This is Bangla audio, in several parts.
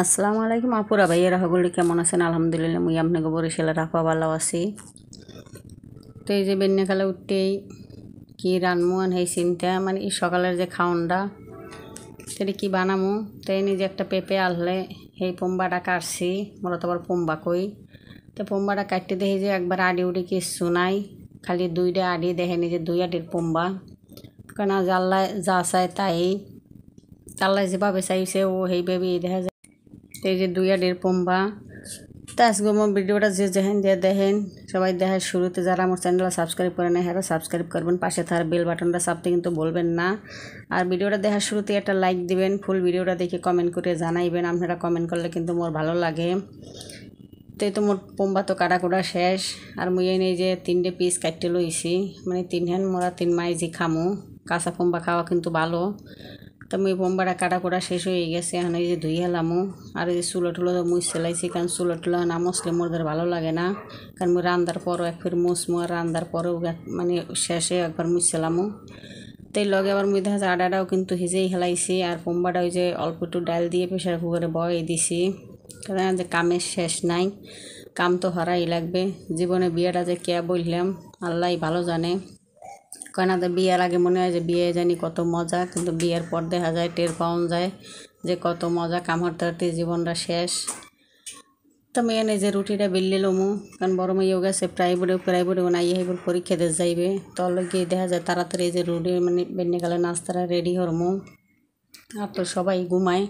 আসসালামু আলাইকুম আপুরা ভাইয়েরা সকলে কেমন আছেন? আলহামদুলিল্লাহ মুই আপনাকে বরিশালে রাখা ভালো আছি। তো এই যে বেন্যাকালে উঠতেই কি রানমুয়ান এই চিন্তা মানে এই সকালের যে খাওনটা সেটা কি বানামু তাই নিজে একটা পেঁপে আনলে সেই পোম্বাটা কাটছি মূলত আবার পোম্বা কই তো পোম্বাটা কাটতে দেখি যে একবার আডি উঠে কিছু নাই, খালি দুইটা আডি দেখে নিজে দুই আডির পোম্বা, কেন জাল্লায় যা চায় তাই জাল্লায় যেভাবে চাইছে ও সেইভাবেই দেখা যায়। এই যে দুই আডের পোম্বা। তো আজকে আমার ভিডিওটা যে দেখেন সবাই দেখার শুরুতে যারা আমার চ্যানেলটা সাবস্ক্রাইব করে নেয় হ্যাঁ সাবস্ক্রাইব করবেন, পাশে থাকার বেল বাটনটা চাপতে কিন্তু বলবেন না। আর ভিডিওটা দেখার শুরুতে একটা লাইক দিবেন, ফুল ভিডিওটা দেখে কমেন্ট করে জানাইবেন, আপনারা কমেন্ট করলে কিন্তু মোর ভালো লাগে। তো এই তো মোর পোম্বা তো কাটাকুটা শেষ, আর মুই এই যে 3টে পিস কাটতে লইছি, মানে 3 হ্যান্ড মোরা 3 মাইজি খামু। কাঁচা পোম্বা খাওয়া কিন্তু ভালো। তো মুই পোম্বাটা কাটাকুটা শেষ হয়ে গেছে, এখন এই যে ধুই হেলামু। আর এই যে চুলো টুলো মুই সেলাইছি, কারণ চুলো টুলো না মশলে মোরদের ভালো লাগে না, কারণ মুই রান্দার পরও এক ফির মুসমু আর রান্দার পরেও মানে শেষে একবার মুই সেলামু। তো এই লগে আবার মুই দেখা যায় আডাটাও কিন্তু হিজেই হেলাইছি, আর পোম্বাটা ওই যে অল্প একটু ডাল দিয়ে প্রেশার কুকারে বয়ে দিছি, কারণ যে কামের শেষ নাই, কাম তো হারাই লাগবে। জীবনে বিয়েটা যে কে বললাম আল্লাহ ভালো জানে, কেন তো বিয়ের আগে মনে হয় যে বিয়ে জানি কত মজা, কিন্তু বিয়ের পর দেখা যায় টের পাওয়া যায় যে কত মজা, কাম হারতে হারতে জীবনটা শেষ। তো মেয়ে নেই যে রুটিটা বেললে লমু, কারণ বড় মেয়েও গেছে প্রাইভেটেও নাই এবার পরীক্ষা দিয়ে যাইবে, তলে গিয়ে দেখা যায় তাড়াতাড়ি যে রুটি মানে বেন্নে গেলে নাস্তাটা রেডি হরমু। আর তো সবাই ঘুমায়,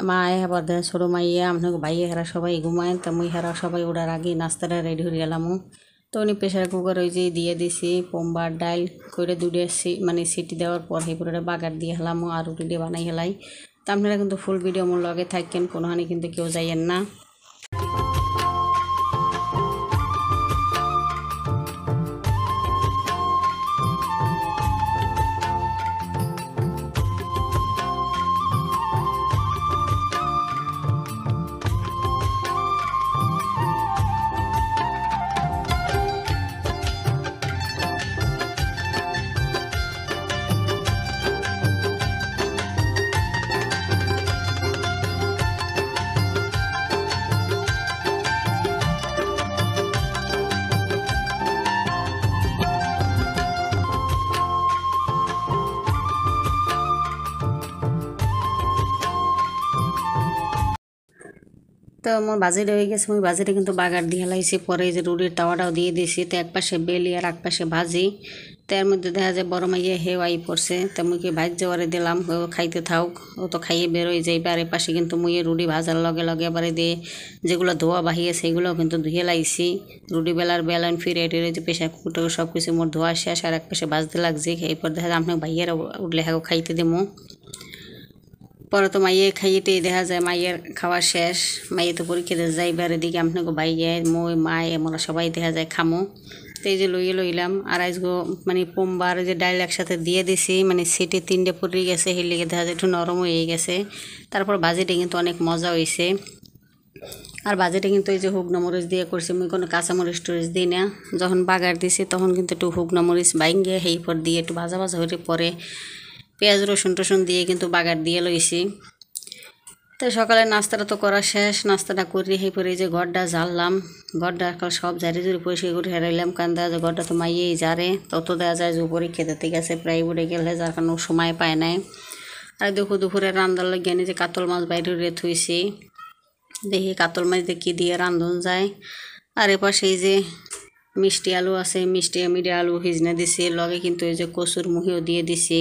মায়ে আবার দেখা ছোটো মাইয়া আপনাকে ভাইয়ে হেরা সবাই ঘুমায়, তো মুই হেরা সবাই ওঠার আগে নাস্তাটা রেডি হয়ে গেলামু। তো উনি প্রেশার কুকার ওই যে দিয়ে দিছি পোম্বার ডাল করে দুটো মানে সিটি দেওয়ার পর সেই পুরোটা বাগার দিয়ে হেলামো আর রুটি দিয়ে বানাই হেলাই। তো আপনারা কিন্তু ফুল ভিডিও মোর লগে থাকেন, কোনোখানে কিন্তু কেউ যাইয়েন না। তো আমার বাজিটা হয়ে গেছে, আমি বাজিটা কিন্তু বাগার দিয়ে হেলাইছি, পরে যে রুটির তাওয়াটাও দিয়ে দিয়েছি, তো এক পাশে বেলি আর এক পাশে ভাজি। তো এর মধ্যে দেখা যায় বড় মাইয়ে হেওয়াই পড়ছে, তো মুইকে ভাজ যাওয়ারে দিলাম ও খাইতে থাক, ও তো খাইয়ে বেরোয় যাইবে। আর এ পাশে কিন্তু মুইয়ে রুটি ভাজার লগে লগে এবারে দিয়ে যেগুলো ধোয়া বাহিয়ে সেগুলোও কিন্তু ধুয়ে লাইছি। রুটি বেলার বেলান ফিরে টেরে যে পেশা কুটো সব কিছু মোট ধোয়া শেষ, আর এক পাশে ভাজতে লাগছে। এরপর দেখা যায় আপনাকে ভাইয়েরা উঠলে হ্যাঁ খাইতে দেবো। পরে তো মাইয়ে খাইয়েতেই দেখা যায় মাইয়ের খাওয়া শেষ, মাইয়ে তো পরীক্ষা দিয়ে যাইবার, এদিকে আপনাকে ভাইয়ে মই মায় আমরা সবাই দেখা যায় খামো। তো এই যে লইলাম, আর আজগো মানে পোম্বার যে ডাইল একসাথে দিয়ে দিছি, মানে সিটি 3টে পড়ে গেছে, সেই লেগে দেখা যায় একটু নরম হয়ে গেছে। তারপর ভাজিটা কিন্তু অনেক মজা হয়েছে। আর ভাজিটা কিন্তু এই যে শুকনো মরিচ দিয়ে করছি, আমি কোনো কাঁচামরিচ টরিচ দিই না। যখন বাগার দিছি তখন কিন্তু একটু শুকনো মরিচ বাইঙ্গে সেই পর দিয়ে একটু ভাজা ভাজা হয়ে পরে পেঁয়াজ রসুন টসুন দিয়ে কিন্তু বাগার দিয়ে লইছি। তো সকালে নাস্তাটা তো করা শেষ, নাস্তাটা করি সেই পরে যে ঘরটা ঝাড়লাম, ঘরটা সব ঝাড়ি ঝুড়ি পরিষ্কার করে হেরাইলাম, কারণ দেখা যায় ঘরটা তো মাইয়েই ঝাড়ে, তত দেওয়া যায় যে উপরে খেতে গেছে প্রাইভেটে গেলে, যার কারণে সময় পায় নাই। আর দুপুরে রান্দার লাগিয়ে যে কাতল মাছ বাইরে থুইছি, দেখি কাতল মাছ দিয়ে কী দিয়ে রান্ধন যায়। আর এপাশে সেই যে মিষ্টি আলু আছে, মিষ্টি আলু ভিজনে দিছি, লগে কিন্তু এই যে কচুর মুহিও দিয়ে দিছি।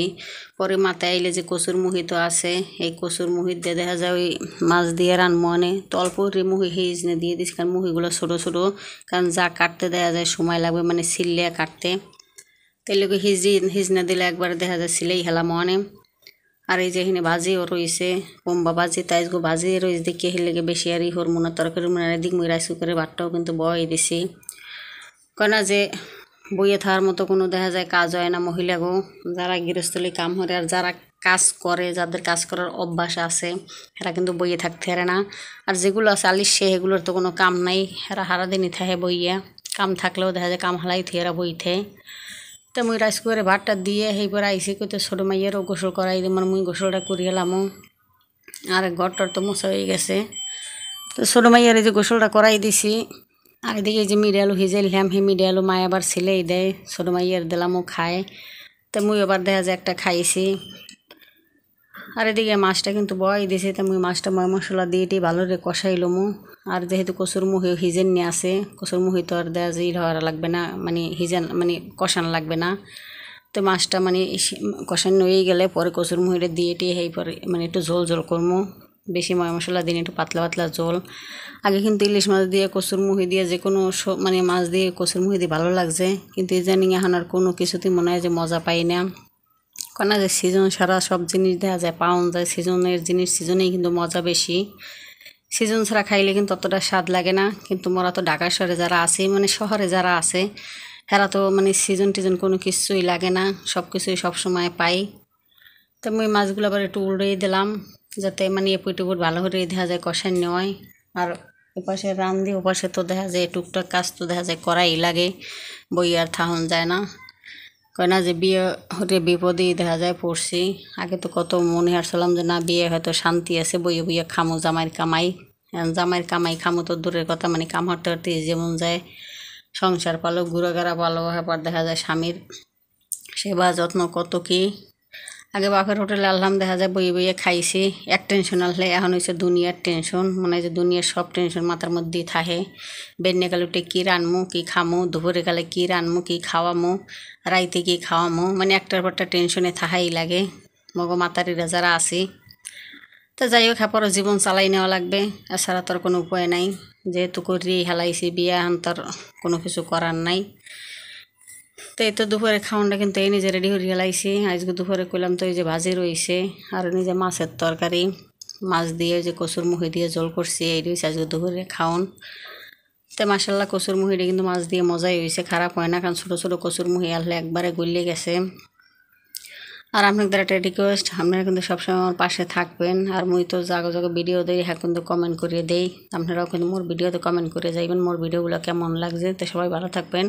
পরে মাথায় আইলে যে কচুর মুহি তো আছে, এই কচুর মুহি দিয়ে দেখা যায় ওই মাছ দিয়ে রানবো অনে, তো অল্প মুহি হিজনে দিয়ে দিছি, কারণ মুহিগুলো ছোটো ছোটো, কারণ যা কাটতে দেখা যায় সময় লাগবে মানে সিললে কাটতে, তাই লোক হিজনে দিলে একবারে দেখা যায় সিলেই হেলাম অনে। আর এই যে এখানে ভাজিও রয়েছে পোম্বা ভাজি, তাই ভাজি রয়েছে দেখি হেলেগে বেশি আর হরমোনা তরকারি মনে এদিক মুই রাইস কুকারে ভাতটাও কিন্তু বয়ে দিছি, কেন যে বইয়ে থাকার মতো কোনো দেখা যায় কাজ হয় না মহিলাগো, যারা গৃহস্থলী কাম করে আর যারা কাজ করে, যাদের কাজ করার অভ্যাস আছে এরা কিন্তু বইয়ে থাকতে পারে না। আর যেগুলো আছে আলিশে এগুলোর তো কোনো কাম নাই, এরা সারাদিনই থাকে বইয়া, কাম থাকলেও দেখা যায় কাম হালাই থেকে এরা বইতে। তো মুই রাইস কুকারে ভাতটা দিয়ে সেইপরে আইসি কইতে ছোটো মাইয়েরও গোসল করাই দিই, মানে মুই গোসলটা করি এলামও। আর ঘরটার তো মোছা হয়ে গেছে। তো ছোটো মাইয়ার এই যে গোসলটা করাই দিছি। আর এদিকে এই যে মিডে আলু হিজেললাম, হে মিডে আলু মায় আবার ছেলেই দেয়, ছোটো মাইয়ার দিলামও খায়। তো মুই আবার দেখা যায় একটা খাইছি। আর এদিকে মাছটা কিন্তু বয় দিছি, তো মুই মাছটা ময় মশলা দিয়ে ভালো করে কষাইলমু। আর যেহেতু কচুর মুহি হিজেন নিয়ে আসে, কচুর মুহি তো আর দেওয়া যায় হওয়ার লাগবে না, মানে হিজেন মানে কষানো লাগবে না। তো মাছটা মানে কষানো হয়ে গেলে পরে কচুর মুহিটা দিয়ে এই পরে মানে একটু ঝোল ঝোল করবো, বেশি ময় মশলা দিন, একটু পাতলা পাতলা ঝোল। আগে কিন্তু ইলিশ মাছ দিয়ে কচুর মুহি দিয়ে যে কোনো মানে মাছ দিয়ে কচুর মুহি দিয়ে ভালো লাগছে, কিন্তু ইদানিং এখন আর কোনো কিছুতেই মনে হয় যে মজা পাই না। কেন যে সিজন ছাড়া সব জিনিস দেখা যায় পাওয়া যায়, সিজনের জিনিস সিজনেই কিন্তু মজা বেশি। সিজন ছাড়া খাইলে কিন্তু অতটা স্বাদ লাগে না। কিন্তু মোরা তো ঢাকা শহরে যারা আছে, মানে শহরে যারা আছে, এরা তো মানে সিজন টিজন কোনো কিছুই লাগে না, সব কিছুই সবসময় পাই। তো আমি মাছগুলো আবার একটু উল্টেই দিলাম, যাতে মানে এপুট টুপুট ভালো করে দেখা যায় কষাই নেওয়ায়। আর এপাশে রান্ধি, ওপাশে তো দেখা যায় টুকটাক কাজ তো দেখা যায় করাই লাগে, বই আর থাহন যায় না। কয় না যে বিয়ে হতে বিপদেই দেখা যায় পড়ছি। আগে তো কত মনে হারছিলাম যে না বিয়ে হয়তো শান্তি আছে, বইয়ে বইয়ে খামো জামাইয়ের কামাই। জামাইয়ের কামাই খামো তো দূরের কথা, মানে কাম হাঁটতে হাঁটতে যেমন যায়, সংসার পালো ঘুরাঘাড়া পালো, এবার দেখা যায় স্বামীর সেবা যত্ন কত কি। আগে বাপের হোটেলে আনলাম, দেখা যায় বইয়ে বইয়ে খাইছি, এক টেনশন আসলে এখন হয়েছে দুনিয়ার টেনশন, মনে হয় যে দুনিয়ার সব টেনশন মাথার মধ্যেই থাকে। বেডনে কালে উঠে কী রানমু কী খামো, দুপুরে কালে কী রানমু কী খাওয়ামো, রাইতে কী খাওয়ামো, মানে একটার পর একটা টেনশনে থাকাই লাগে মগো মাতারিরা যারা আছি। তো যাই হোক, পরও জীবন চালাই নেওয়া লাগবে, এছাড়া তোর কোনো উপায় নাই। যেহেতু করিয়েই হেলাইছি বিয়ে, এখন তার কোনো কিছু করার নাই। তো এই তো দুপুরে খাওয়ানটা কিন্তু এই নিজে রেডি করে হেলাইছি। আজকে দুপুরে কইলাম তো এই যে ভাজি রয়েছে, আর নিজে মাছের তরকারি, মাছ দিয়ে যে কচুর মুহি দিয়ে জল করছি, এই রয়েছে আজকে দুপুরে খাওন। তো মাসাল্লাহ কচুর মুহিটা কিন্তু মাছ দিয়ে মজাই হয়েছে, খারাপ হয় না, কারণ ছোটো ছোটো কচুর মুহি আনলে একবারে গলিয়ে গেছে। আর আপনাদের একটা রিকোয়েস্ট, আপনারা কিন্তু সবসময় আমার পাশে থাকবেন। আর মুই তো জাগো জাগো ভিডিও দিই, হ্যাঁ কিন্তু কমেন্ট করে দেই, আপনারাও কিন্তু মোর ভিডিওতে কমেন্ট করে যাইবেন মোর ভিডিওগুলো কেমন লাগছে। তো সবাই ভালো থাকবেন।